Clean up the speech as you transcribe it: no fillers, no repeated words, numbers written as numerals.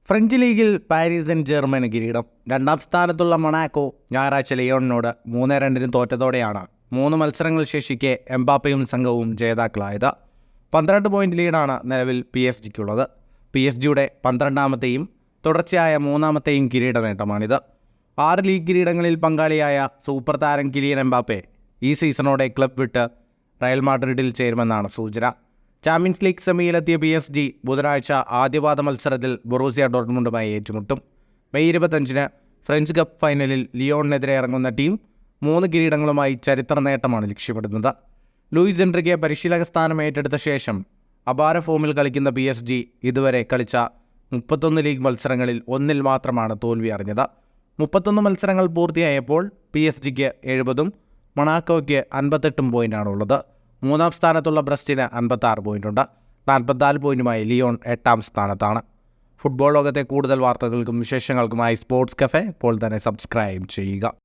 French ലീഗിൽ Paris Sen ജെർമന് കിരീടം. രണ്ടാം സ്ഥാനത്തുള്ള മൊണാക്കോ ഞായറാഴ്ച ലിയോണിനോട് 3-2 തോറ്റതോടെയാണ് 3 മത്സരങ്ങൾ ശേഷിക്കെ എംബാപ്പയും സംഘവും ജേതാക്കളായത്. 12 പോയിന്റ് ലീഡാണ് നിലവിൽ PSG-ക്കുള്ളത്. PSG-യുടെ 12ാമത്തെയും തുടർച്ചയായ 3ാമത്തെയും കിരീട നേട്ടമാണിത്. 6 ലീഗ് കിരീടങ്ങളിൽ പങ്കാളിയായ സൂപ്പർ താരം കിലിയൻ എംബാപ്പെ ഈ സീസണോടെ ക്ലബ് വിട്ട് റയൽ മാഡ്രിഡിൽ ചേരുമെന്നാണ് സൂചന. ചാമ്പ്യൻസ് ലീഗ് സെമിയിലെത്തിയ PSG ബുധനാഴ്ച ആദ്യപാദ മത്സരത്തിൽ ബൊറൂസിയ ഡോർട്ട്മുണ്ടുമായി ഏറ്റുമുട്ടും. മെയ് 25-ന് ഫ്രഞ്ച് കപ്പ് ഫൈനലിൽ ലിയോണിനെതിരെ ഇറങ്ങുന്ന ടീം 3 കിരീടങ്ങളുമായി ചരിത്ര നേട്ടമാണ് ലക്ഷ്യമിടുന്നത്. ലൂയിസ് എൻറിക്കെ പരിശീലക സ്ഥാനം ഏറ്റെടുത്ത ശേഷം അപാര ഫോമിൽ കളിക്കുന്ന PSG ഇതുവരെ കളിച്ച 31 ലീഗ് മത്സരങ്ങളിൽ 1-ൽ മാത്രമാണ് തോൽവി അറിഞ്ഞത്. 31 മത്സരങ്ങൾ പൂർത്തിയായപ്പോൾ PSG-ക്ക് 70-ഉം മൊണാക്കോയ്ക്ക് 58 പോയിന്റാണുള്ളത്. 3ാം സ്ഥാനത്തുള്ള ബ്രസ്റ്റിന് 56 പോയിന്റുണ്ട്. 44 പോയിന്റുമായി ലിയോൺ 8ാം സ്ഥാനത്താണ്. ഫുട്ബോൾ ലോകത്തെ കൂടുതൽ വാർത്തകൾക്കും വിശേഷങ്ങൾക്കുമായി സ്പോർട്സ് കഫേ ഇപ്പോൾ തന്നെ സബ്സ്ക്രൈബ് ചെയ്യുക.